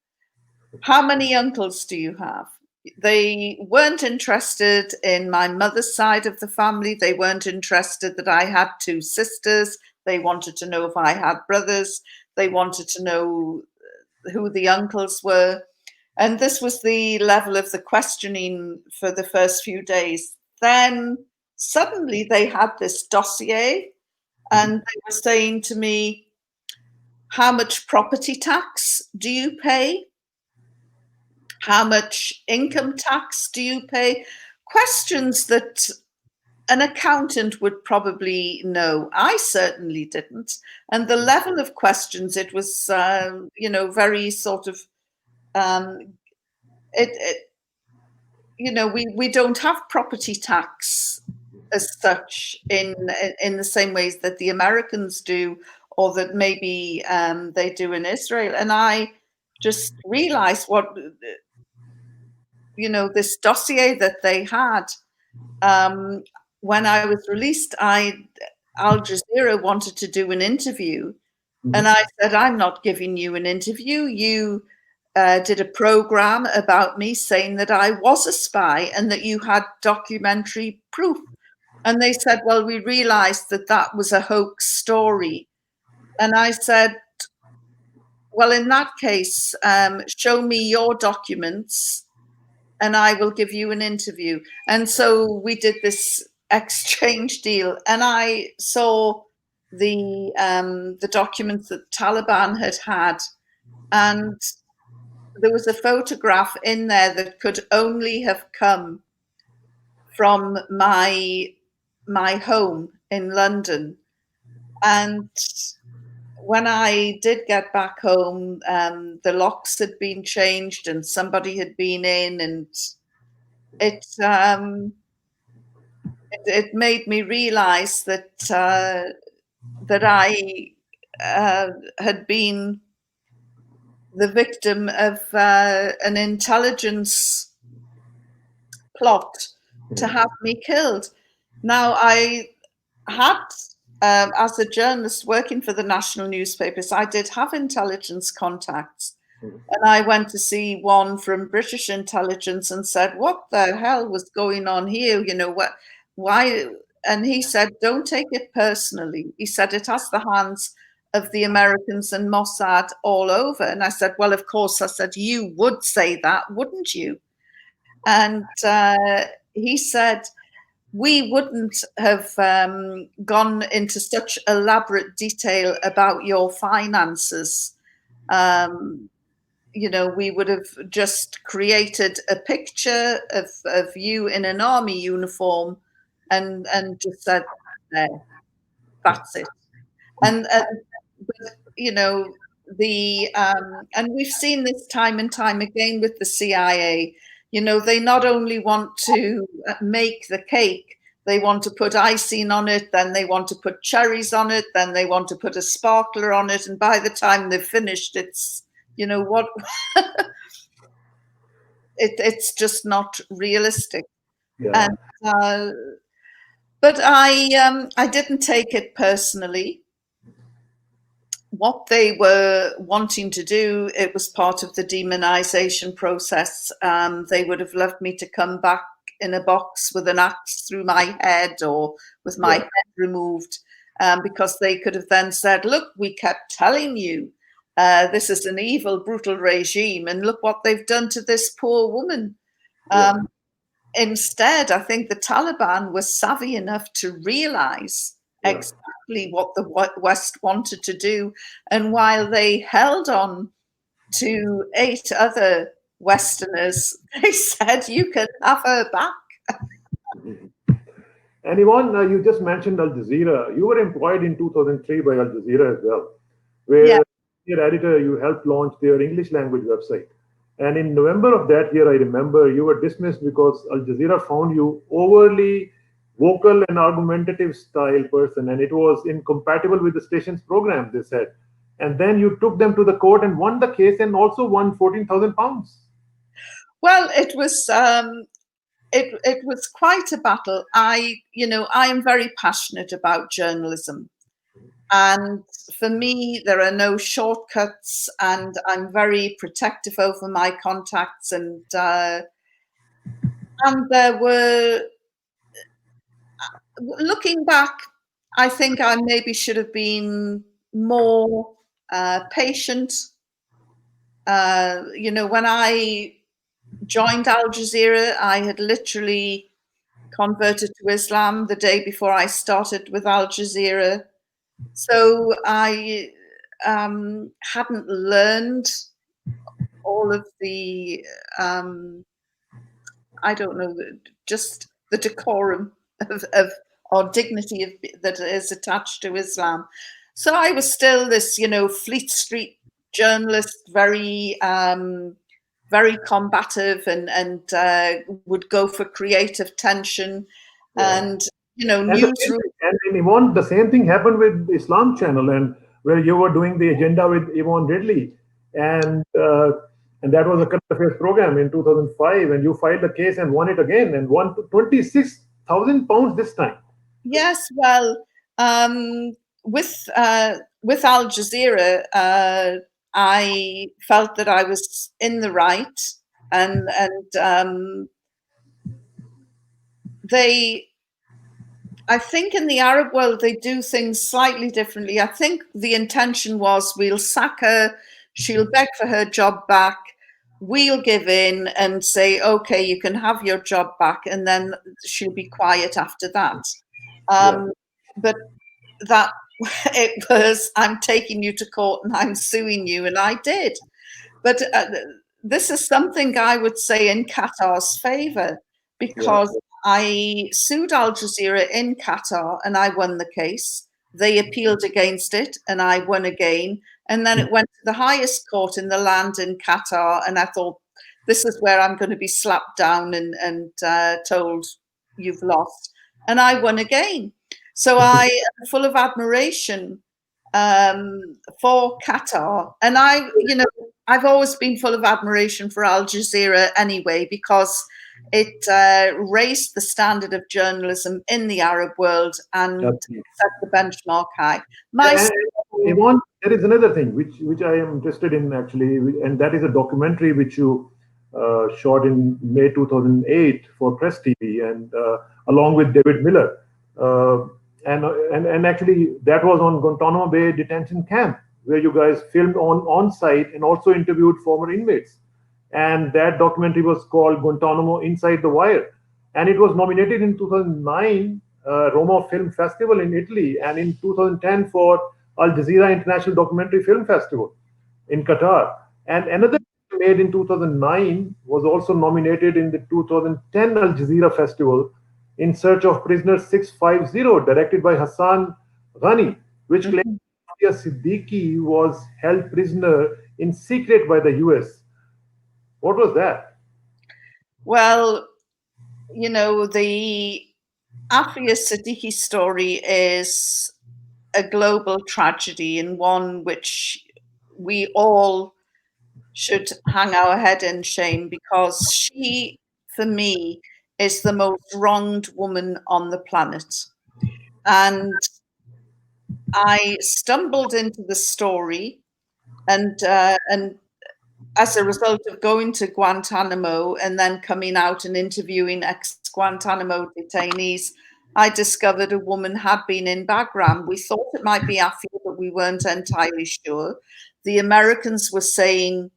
How many uncles do you have? They weren't interested in my mother's side of the family. They weren't interested that I had two sisters. They wanted to know if I had brothers. They wanted to know who the uncles were. And this was the level of the questioning for the first few days. Then suddenly they had this dossier, and they were saying to me, how much property tax do you pay? How much income tax do you pay? Questions that an accountant would probably know. I certainly didn't. And the level of questions, it was, very sort of, um, it we don't have property tax as such in the same ways that the Americans do, or that maybe they do in Israel. And I just realized what this dossier that they had. Um, when I was released, Al Jazeera wanted to do an interview, and Mhm. I said, I'm not giving you an interview. You did a program about me saying that I was a spy and that you had documentary proof. And they said, well, we realized that that was a hoax story. And I said, well, in that case, show me your documents and I will give you an interview. And so we did this exchange deal, and I saw the documents that Taliban had, and there was a photograph in there that could only have come from my home in London. And when I did get back home, the locks had been changed and somebody had been in, and it it made me realize that that I had been the victim of an intelligence plot to have me killed. Now, I had, as a journalist working for the national newspapers, I did have intelligence contacts. And I went to see one from British intelligence and said, "What the hell was going on here? You know, what, why?" And he said, "Don't take it personally." He said, "It has the hands of the Americans and Mossad all over." And I said, "Well, of course," I said, "you would say that, wouldn't you?" And he said, "We wouldn't have gone into such elaborate detail about your finances. You know, we would have just created a picture of you in an army uniform and just said, there, that's it." And but, you know, the and we've seen this time and time again with the CIA. You know, they not only want to make the cake, they want to put icing on it, then they want to put cherries on it, then they want to put a sparkler on it, and by the time they've finished, it's, you know what, it's just not realistic. Yeah. And but I didn't take it personally. What they were wanting to do, it was part of the demonization process. They would have loved me to come back in a box with an axe through my head or with my head removed, because they could have then said, "Look, we kept telling you this is an evil, brutal regime, and look what they've done to this poor woman." Instead, I think the Taliban was savvy enough to realize exactly what the West wanted to do. And while they held on to 8 other Westerners, they said, "You can have her back." And Yvonne, you just mentioned Al Jazeera. You were employed in 2003 by Al Jazeera as well, Yeah. where your editor, you helped launch their English language website. And in November of that year, I remember you were dismissed because Al Jazeera found you overly vocal and argumentative style person, and it was incompatible with the station's program, they said. And then you took them to the court and won the case and also won £14,000. Well, it was it was quite a battle. I am very passionate about journalism. And for me, there are no shortcuts, and I'm very protective over my contacts. And there were, looking back, I think I maybe should have been more patient. You know, when I joined Al Jazeera, I had literally converted to Islam the day before I started with Al Jazeera. So I hadn't learned all of the, I don't know, just the decorum of or dignity of, that is attached to Islam. So I was still this, you know, Fleet Street journalist, very combative, and would go for creative tension, Yeah. and you know, And the same newsroom. thing, and in Yvonne, the same thing happened with Islam Channel, and where you were doing the agenda with Yvonne Ridley, and that was a current affairs program in 2005, and you filed the case and won it again, and won £26,000 this time. Yes, well, with Al Jazeera, I felt that I was in the right, and they. I think in the Arab world they do things slightly differently. I think the intention was, we'll sack her, she'll beg for her job back, we'll give in and say, okay, you can have your job back, and then she'll be quiet after that. Yeah. But that it was, I'm taking you to court and I'm suing you, and I did. But this is something I would say in Qatar's favor, Yeah. because I sued Al Jazeera in Qatar and I won the case. They appealed against it and I won again. And then it went to the highest court in the land in Qatar. And I thought, this is where I'm going to be slapped down and told you've lost. And I won again. So I am full of admiration for Qatar. And I've always been full of admiration for Al Jazeera anyway, because it raised the standard of journalism in the Arab world and Absolutely. set the benchmark high. And Yvonne, there is another thing which I am interested in actually, and that is a documentary which you shot in May 2008 for Press TV, and along with David Miller, uh, and actually that was on Guantanamo Bay detention camp where you guys filmed on site and also interviewed former inmates, and that documentary was called Guantanamo Inside the Wire, and it was nominated in 2009 Roma Film Festival in Italy, and in 2010 for Al Jazeera International Documentary Film Festival in Qatar. And another made in 2009 was also nominated in the 2010 Al Jazeera Festival, In Search of Prisoner 650, directed by Hassan Ghani, which claims Asia Siddiqui was held prisoner in secret by the US. What was that? Well, the Afia Siddiqui story is a global tragedy, and one which we all should hang our head in shame, because she, for me, is the most wronged woman on the planet. And I stumbled into the story, and as a result of going to Guantanamo and then coming out and interviewing ex-Guantanamo detainees, I discovered a woman had been in Bagram. We thought it might be Afia, but we weren't entirely sure. The Americans were saying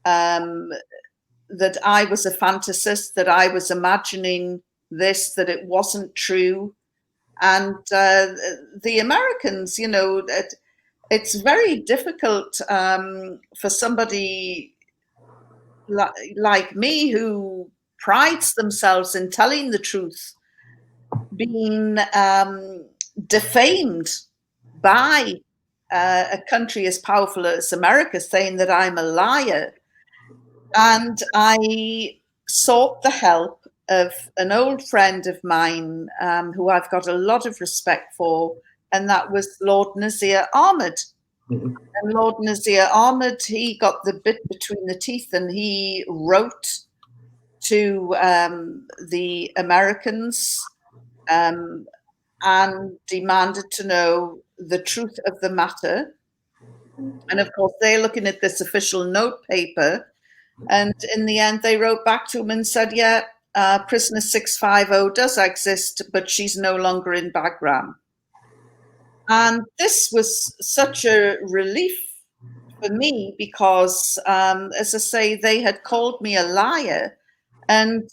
that I was a fantasist, that I was imagining this, that it wasn't true. And the Americans, it's very difficult for somebody like me, who prides themselves in telling the truth, being defamed by a country as powerful as America, saying that I'm a liar. And I sought the help of an old friend of mine, who I've got a lot of respect for, and that was Lord Nazir Ahmed. Mhm. And Lord Nazir Ahmed, he got the bit between the teeth, and he wrote to the Americans um, and demanded to know the truth of the matter. And of course, they're looking at this official note paper. And in the end, they wrote back to him and said, yeah, prisoner 650 does exist, but she's no longer in Bagram. And this was such a relief for me, because, as I say, they had called me a liar. And,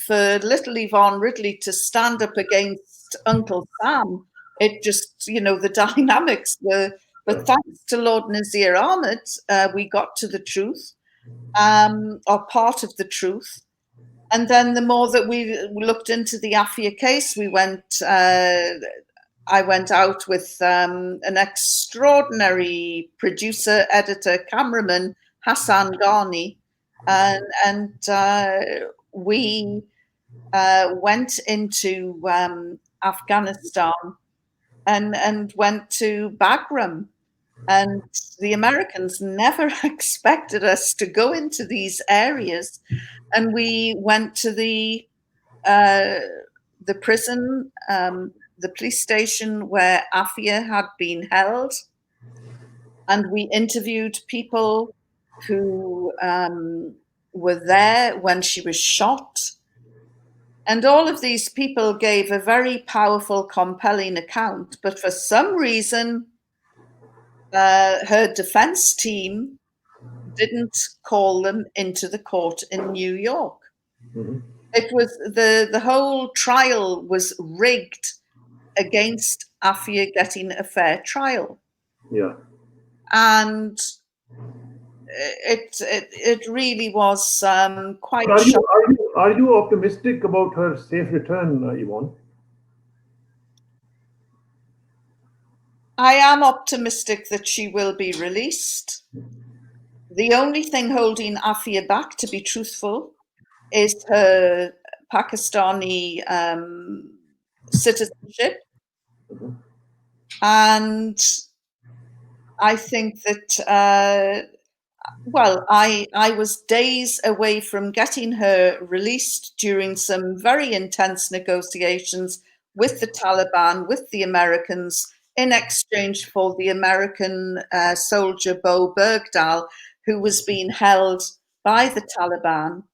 for little Yvonne Ridley to stand up against Uncle Sam, it just, the dynamics were. But thanks to Lord Nazir Ahmed, we got to the truth, or part of the truth. And then the more that we looked into the Afia case, I went out with an extraordinary producer, editor, cameraman, Hassan Ghani, and we went into Afghanistan and went to Bagram. And the Americans never expected us to go into these areas. And we went to the prison, the police station where Afia had been held, and we interviewed people who were there when she was shot. And all of these people gave a very powerful, compelling account. But for some reason, her defense team didn't call them into the court in New York. Mhm. It was the whole trial was rigged against Afia getting a fair trial. Yeah. And it really was quite But shocking. are you optimistic about her safe return, Yvonne? I am optimistic that she will be released. The only thing holding Afia back, to be truthful, is her Pakistani citizenship. And I think that, well, I was days away from getting her released during some very intense negotiations with the Taliban, with the Americans, in exchange for the American soldier Bo Bergdahl, who was being held by the Taliban.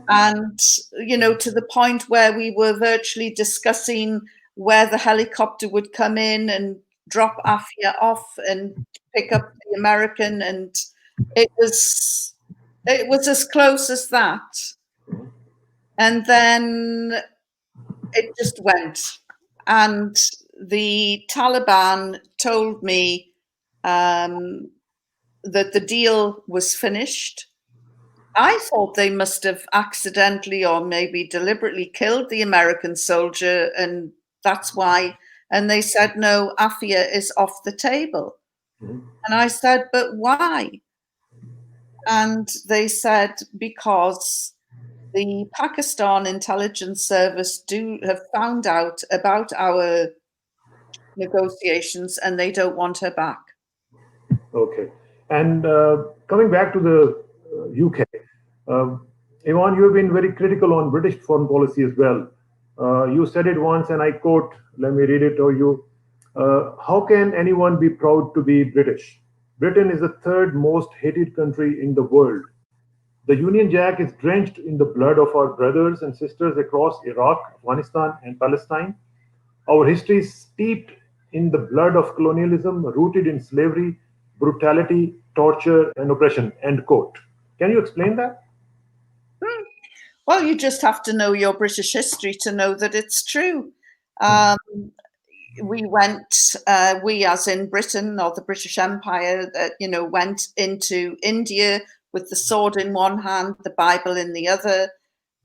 And, you know, to the point where we were virtually discussing where the helicopter would come in and drop Afia off and pick up the American. And it was as close as that. And then it just went. And the Taliban told me that the deal was finished. I thought they must have accidentally or maybe deliberately killed the American soldier, and that's why. And they said, no, Afia is off the table. And I said, but why? And they said, because the Pakistan intelligence service have found out about our negotiations and they don't want her back. Okay. And coming back to the UK, Yvonne, you have been very critical on British foreign policy as well. You said it once, and I quote, let me read it to you. How can anyone be proud to be British? Britain is the third most hated country in the world. The Union Jack is drenched in the blood of our brothers and sisters across Iraq, Afghanistan, and Palestine. Our history is steeped in the blood of colonialism, rooted in slavery, brutality, torture, and oppression. End quote. Can you explain that? Well, you just have to know your British history to know that it's true. Um, we as in Britain or the British Empire, you know, went into India with the sword in one hand, the Bible in the other,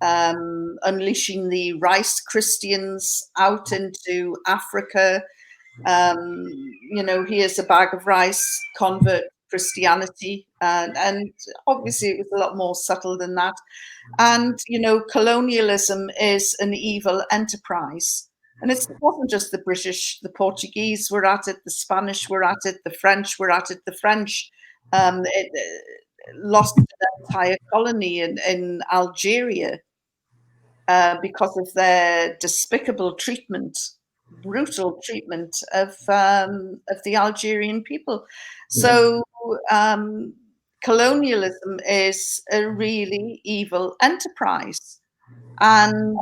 unleashing the rice Christians out into Africa. You know, here's a bag of rice, convert Christianity. And obviously it was a lot more subtle than that. And, you know, colonialism is an evil enterprise. And it wasn't just the British, the Portuguese were at it, the Spanish were at it, the French were at it. The French lost an entire colony in Algeria because of their despicable treatment, brutal treatment of the Algerian people. So colonialism is a really evil enterprise. And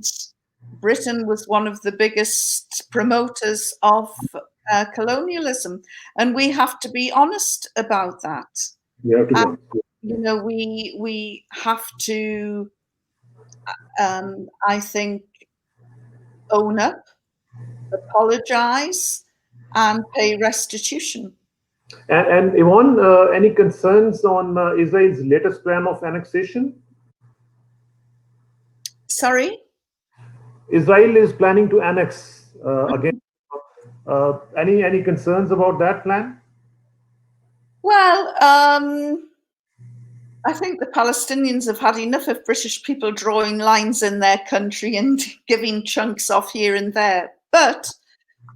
Britain was one of the biggest promoters of colonialism. And we have to be honest about that. You have to be And, honest. you know, we have to, I think, own up, apologize, and pay restitution. And Yvonne, any concerns on Israel's latest plan of annexation? Sorry? Israel is planning to annex again. Any concerns about that plan? Well, I think the Palestinians have had enough of British people drawing lines in their country and giving chunks off here and there. But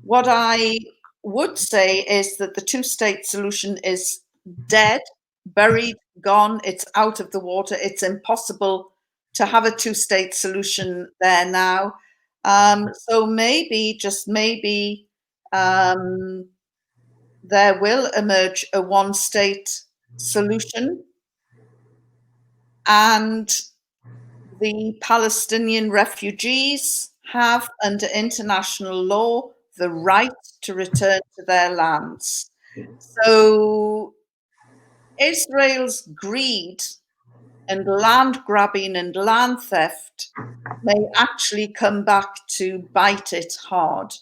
what I would say is that the two-state solution is dead, buried, gone. It's out of the water. It's impossible to have a two-state solution there now. So maybe, just maybe, there will emerge a one-state solution, and the Palestinian refugees have, under international law, the right to return to their lands. So Israel's greed and land grabbing and land theft may actually come back to bite it hard.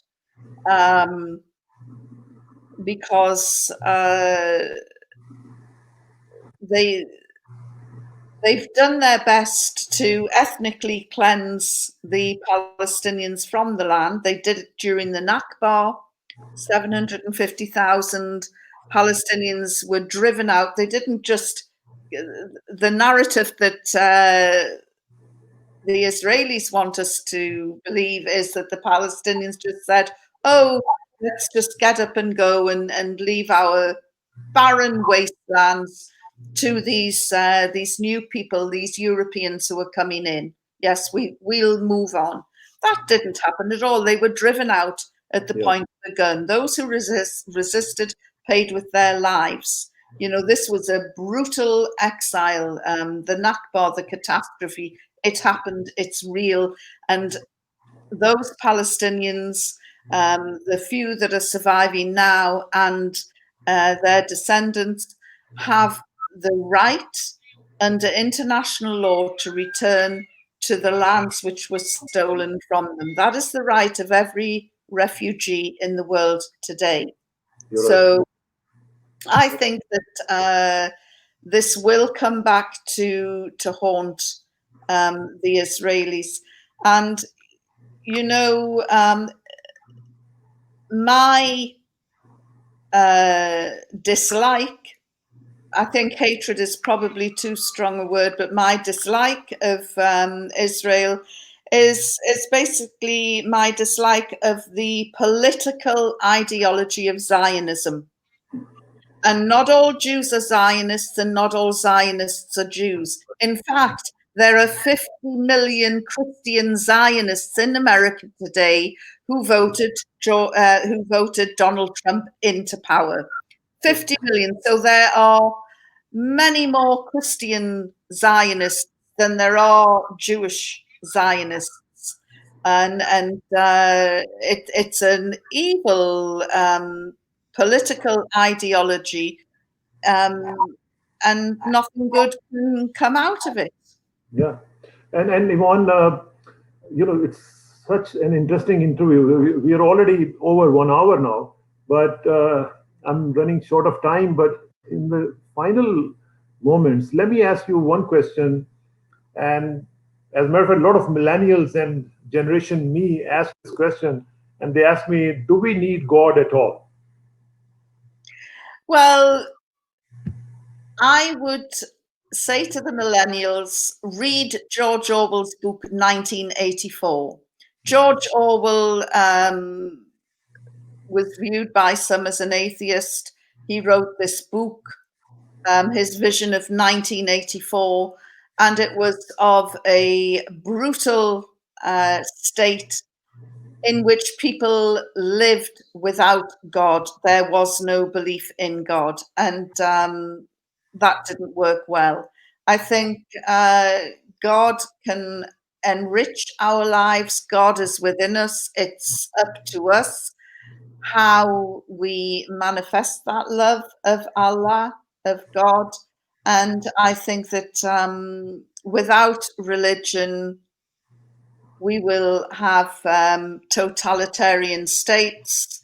Because they've done their best to ethnically cleanse the Palestinians from the land. They did it during the Nakba. 750,000 Palestinians were driven out. They didn't just, the narrative that the Israelis want us to believe is that the Palestinians just said, oh, let's just get up and go and leave our barren wastelands to these new people, these Europeans who are coming in. Yes, we'll move on. That didn't happen at all. They were driven out at the point of the gun. Those who resisted paid with their lives. You know, this was a brutal exile. The Nakba, the catastrophe, it happened, it's real. And those Palestinians, the few that are surviving now and their descendants, have the right under international law to return to the lands which were stolen from them. That is the right of every refugee in the world today. You're So right. I think that this will come back to haunt the Israelis. And, you know, my dislike, I think hatred is probably too strong a word, but my dislike of Israel is basically my dislike of the political ideology of Zionism. And not all Jews are Zionists, and not all Zionists are Jews. In fact, there are 50 million Christian Zionists in America today who voted Donald Trump into power. 50 million. So there are many more Christian Zionists than there are Jewish Zionists. And it's an evil political ideology, and nothing good can come out of it. Yeah. And Yvonne, it's such an interesting interview. We are already over 1 hour now, but I'm running short of time. But in the final moments, let me ask you one question. And as a matter of fact, a lot of millennials and generation me ask this question, and they ask me, do we need God at all? Well, I would say to the millennials, read George Orwell's book 1984. George Orwell was viewed by some as an atheist. He wrote this book, his vision of 1984, and it was of a brutal state in which people lived without God. There was no belief in God, and that didn't work well. I think God can enrich our lives. God is within us. It's up to us how we manifest that love of Allah, of God. And I think that without religion, we will have totalitarian states.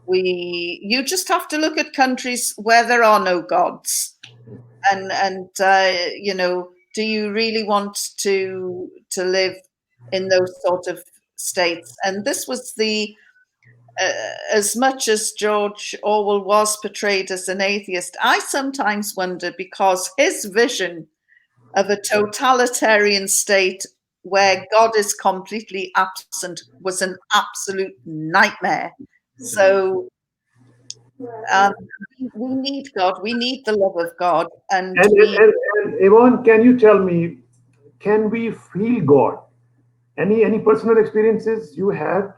You just have to look at countries where there are no gods, and do you really want to live in those sort of states? And this was as much as George Orwell was portrayed as an atheist, I sometimes wonder, because his vision of a totalitarian state where God is completely absent was an absolute nightmare. So um, we need God. We need the love of God, and And, and, and, and Yvonne, can you tell me, can we feel God? Any personal experiences you had?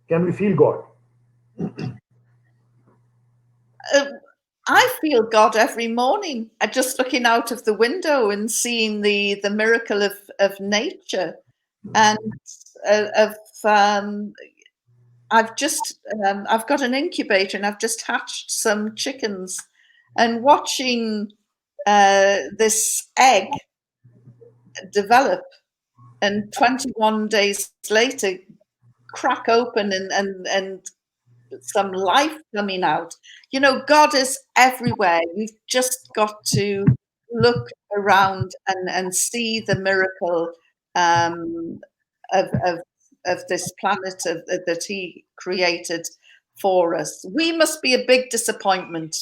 Can we feel God? uh, I feel God every morning. Just looking out of the window and seeing the miracle of nature, and of I've got an incubator and I've just hatched some chickens, and watching this egg develop and 21 days later crack open and some life coming out. You know, God is everywhere. We've just got to look around and see the miracle um, of, of, of this planet that He created for us. We must be a big disappointment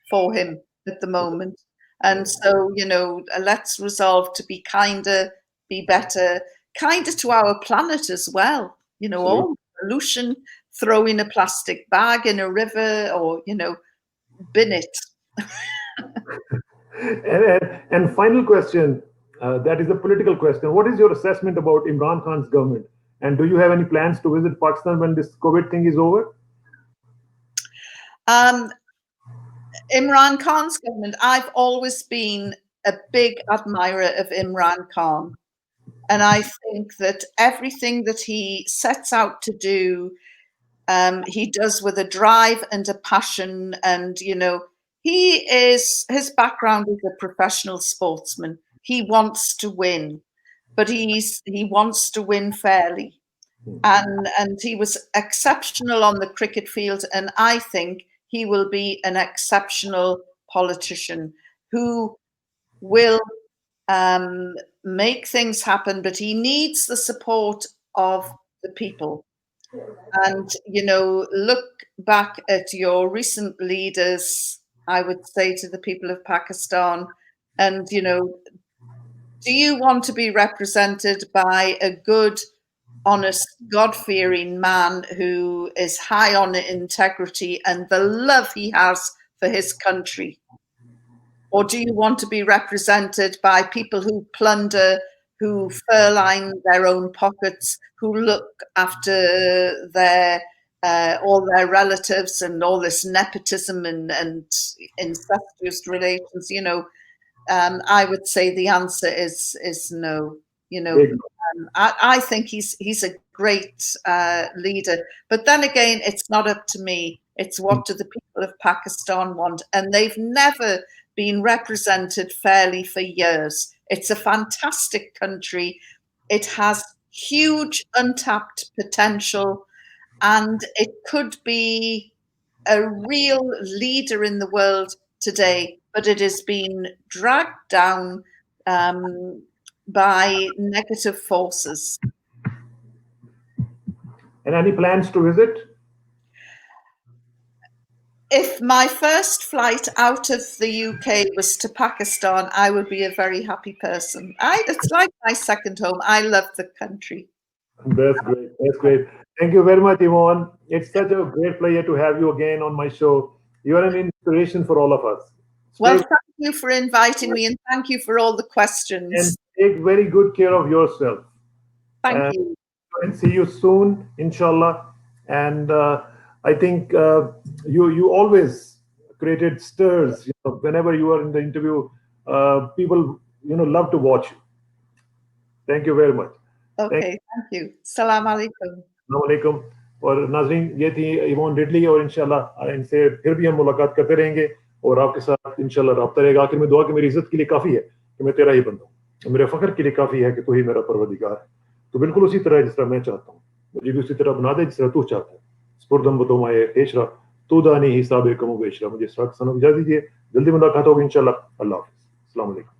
for Him at the moment. And so, you know, let's resolve to be kinder, be better, kinder to our planet as well. You know, all pollution, throwing a plastic bag in a river, or, you know, bin it. And final question, that is a political question. What is your assessment about Imran Khan's government? And do you have any plans to visit Pakistan when this COVID thing is over? Imran Khan's government, I've always been a big admirer of Imran Khan. And I think that everything that he sets out to do, he does with a drive and a passion. And, you know, his background is a professional sportsman. He wants to win, but he wants to win fairly. And he was exceptional on the cricket field. And I think he will be an exceptional politician who will make things happen, but he needs the support of the people. And, you know, look back at your recent leaders, I would say to the people of Pakistan, and, you know, do you want to be represented by a good, honest, God-fearing man who is high on integrity and the love he has for his country? Or do you want to be represented by people who plunder, who furline their own pockets, who look after their all their relatives and all this nepotism and incestuous relations? You know, I would say the answer is no. You know, I think he's a great leader, but then again, it's not up to me. It's what do the people of Pakistan want, and they've never been represented fairly for years. It's a fantastic country. It has huge untapped potential, and it could be a real leader in the world today, but it has been dragged down by negative forces. And any plans to visit? If my first flight out of the UK was to Pakistan, I would be a very happy person. It's like my second home. I love the country. That's great. That's great. Thank you very much, Yvonne. It's such a great pleasure to have you again on my show. You are an inspiration for all of us. Well, thank you for inviting me, and thank you for all the questions. And take very good care of yourself. Thank you. And see you soon, inshallah. And I think you always created stirs. You know, whenever you are in the interview, people love to watch you. Thank you very much. Okay, thank you. Salam alaikum. Assalamu alaikum. और नाजरीन, ये थी Ivan Ridley, और इंशाल्लाह इनसे फिर भी हम मुलाकात करते रहेंगे और आपके साथ इंशाल्लाह राब्ता रहेगा। आखिर में दुआ कि मेरी इज्जत के लिए काफ़ी है कि मैं तेरा ही बंदा हूँ, मेरे फ़ख्र के लिए काफ़ी है कि तू ही मेरा परवरदिगार है। तो बिल्कुल उसी तरह जिस तरह मैं चाहता हूँ, मुझे भी उसी तरह बना दे जिस तरह तू चाहता है। स्पुरदम बतोमाए हेशरा तू दानी हिसाब कमो बेशरा। मुझे इसरार कसाना को इजाज़त दीजिए। जल्दी मुलाकात होगी इंशाल्लाह। अल्लाह हाफ़िज़। अस्सलाम वालेकुम।